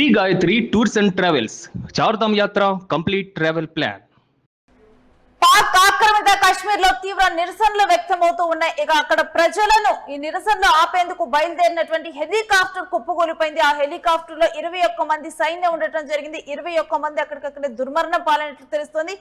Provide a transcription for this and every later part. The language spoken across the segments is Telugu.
Shri Gayatri tours and travels Chardham यात्रा कंप्लीट ट्रैवल प्लान। పాక్ ఆక్రమిత కాశ్మీర్ లో తీవ్ర నిరసనలు వ్యక్తమవుతూ ఉన్నాయి. ఇక అక్కడ ప్రజలను ఈ నిరసనలు ఆపేందుకు బయలుదేరినటువంటి హెలికాప్టర్ కుప్పకూలిపోయింది. ఆ హెలికాప్టర్ లో 21 మంది సైన్యం ఉండటం జరిగింది. 21 మంది అక్కడికక్కడే దుర్మరణం పాలైనట్లు తెలుస్తోంది.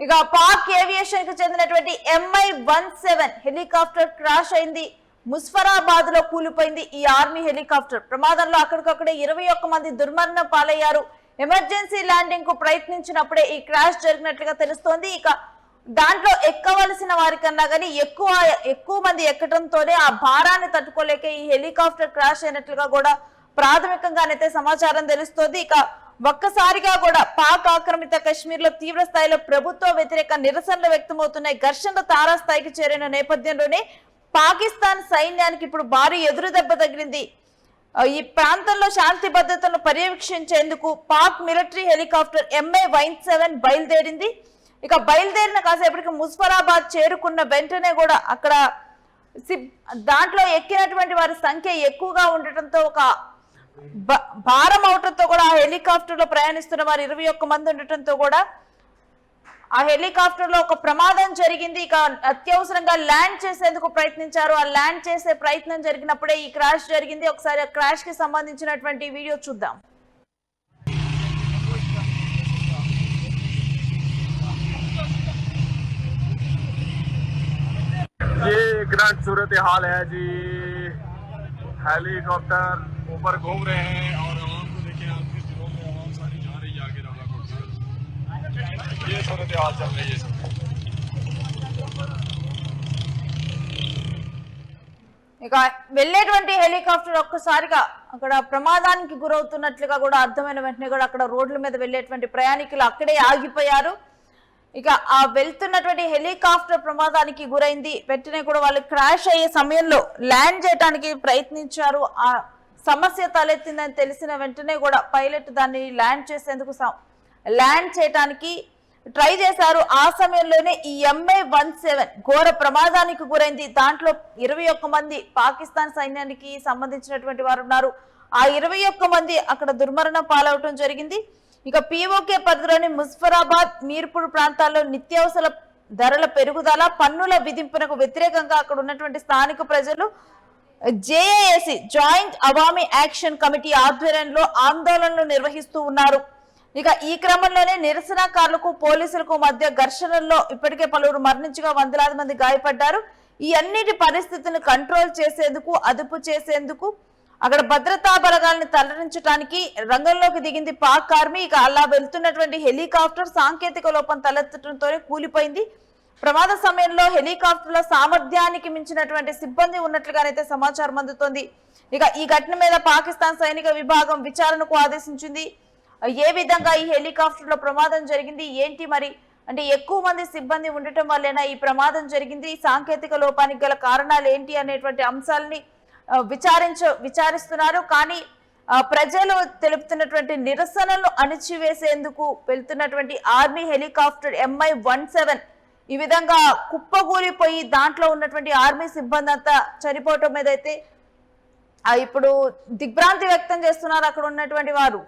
ఇక పాక్ ఏవియేషన్ కు చెందినటువంటి MI-17 హెలికాప్టర్ క్రాష్ అయింది. ముజఫరాబాద్ లో కూలిపోయింది ఈ ఆర్మీ హెలికాప్టర్. ప్రమాదంలో అక్కడికక్కడే 21 మంది దుర్మరణం పాలయ్యారు. ఎమర్జెన్సీ ల్యాండింగ్ కు ప్రయత్నించినప్పుడే ఈ క్రాష్ జరిగినట్లుగా తెలుస్తోంది. ఇక దాంట్లో ఎక్కవలసిన వారికన్నా కానీ ఎక్కువ మంది ఎక్కడంతోనే ఆ భారాన్ని తట్టుకోలేక ఈ హెలికాప్టర్ క్రాష్ అయినట్లుగా కూడా ప్రాథమికంగానైతే సమాచారం తెలుస్తోంది. ఇక ఒక్కసారిగా కూడా పాక్ ఆక్రమిత కశ్మీర్ లో తీవ్ర స్థాయిలో ప్రభుత్వ వ్యతిరేక నిరసనలు వ్యక్తమవుతున్నాయి. ఘర్షణలు తారాస్థాయికి చేరిన నేపథ్యంలోనే పాకిస్తాన్ సైన్యానికి ఇప్పుడు భారీ ఎదురు దెబ్బ తగిలింది. ఈ ప్రాంతంలో శాంతి భద్రతను పర్యవేక్షించేందుకు పాక్ మిలిటరీ హెలికాప్టర్ MI-17 బయలుదేరింది. ఇక బయలుదేరిన కాసేపటికి ముజఫరాబాద్ చేరుకున్న వెంటనే కూడా అక్కడ దాంట్లో ఎక్కినటువంటి వారి సంఖ్య ఎక్కువగా ఉండటంతో ఒక భారం అవటంతో కూడా ఆ హెలికాప్టర్ లో ప్రయాణిస్తున్న వారు 21 మంది ఉండటంతో కూడా ఆ హెలికాప్టర్ లో ఒక ప్రమాదం జరిగింది. ఇక అత్యవసరంగా ల్యాండ్ చేసేందుకు ప్రయత్నించారు. ఆ ల్యాండ్ చేసే ప్రయత్నం జరిగినప్పుడే ఈ క్రాష్ జరిగింది. ఒకసారి ఆ క్రాష్ కి సంబంధించినటువంటి వీడియో చూద్దాం. ये ग्रैंड सूरत हाल है जी। हेलीकॉप्टर ऊपर घूम रहे हैं और आवाम को देखिए, आपके दिलों में आवाम सारी जा रही है आगे रवाकोट से। ये सूरत हाल चल रही है। ఇక వెళ్ళేటువంటి హెలికాప్టర్ ఒక్కసారిగా అక్కడ ప్రమాదానికి గురవుతున్నట్లుగా కూడా అర్థమైన వెంటనే కూడా అక్కడ రోడ్ల మీద వెళ్ళేటువంటి ప్రయాణికులు అక్కడే ఆగిపోయారు. ఇక ఆ వెళ్తున్నటువంటి హెలికాప్టర్ ప్రమాదానికి గురైంది. వెంటనే కూడా వాళ్ళు క్రాష్ అయ్యే సమయంలో ల్యాండ్ చేయడానికి ప్రయత్నించారు. ఆ సమస్య తలెత్తిందని తెలిసిన వెంటనే కూడా పైలట్ దాన్ని ల్యాండ్ చేయడానికి ట్రై చేశారు. ఆ సమయంలోనే ఈ MI-17 ఘోర ప్రమాదానికి గురైంది. దాంట్లో 21 మంది పాకిస్తాన్ సైన్యానికి సంబంధించినటువంటి వారు ఉన్నారు. ఆ 21 మంది అక్కడ దుర్మరణం పాలవటం జరిగింది. ఇక POK పరిధిలోని ముజఫరాబాద్, మీర్పూర్ ప్రాంతాల్లో నిత్యావసర ధరల పెరుగుదల, పన్నుల విధింపునకు వ్యతిరేకంగా అక్కడ ఉన్నటువంటి స్థానిక ప్రజలు JAC joint Awami action committee ఆధ్వర్యంలో ఆందోళనలు నిర్వహిస్తూ ఉన్నారు. ఇక ఈ క్రమంలోనే నిరసనకారులకు పోలీసులకు మధ్య ఘర్షణల్లో ఇప్పటికే పలువురు మరణించగా వందలాది మంది గాయపడ్డారు. ఈ అన్నిటి పరిస్థితిని కంట్రోల్ చేసేందుకు, అదుపు చేసేందుకు అక్కడ భద్రతా బలగాల్ని తరలించడానికి రంగంలోకి దిగింది పాక్ ఆర్మీ. ఇక అలా వెళ్తున్నటువంటి హెలికాప్టర్ సాంకేతిక లోపం తలెత్తడంతోనే కూలిపోయింది. ప్రమాద సమయంలో హెలికాప్టర్ లో సామర్థ్యానికి మించినటువంటి సిబ్బంది ఉన్నట్లుగానైతే సమాచారం అందుతోంది. ఇక ఈ ఘటన మీద పాకిస్తాన్ సైనిక విభాగం విచారణకు ఆదేశించింది. ఏ విధంగా ఈ హెలికాప్టర్ లో ప్రమాదం జరిగింది ఏంటి, మరి అంటే ఎక్కువ మంది సిబ్బంది ఉండటం వల్లేనా ఈ ప్రమాదం జరిగింది, సాంకేతిక లోపానికి గల కారణాలు ఏంటి అనేటువంటి అంశాలని విచారిస్తున్నారు. కానీ ప్రజలు తెలుపుతున్నటువంటి నిరసనలు అణిచివేసేందుకు వెళ్తున్నటువంటి ఆర్మీ హెలికాప్టర్ MI-17 ఈ విధంగా కుప్పగూలిపోయి దాంట్లో ఉన్నటువంటి ఆర్మీ సిబ్బంది అంతా చనిపోవటం మీద అయితే ఇప్పుడు దిగ్భ్రాంతి వ్యక్తం చేస్తున్నారు అక్కడ ఉన్నటువంటి వారు.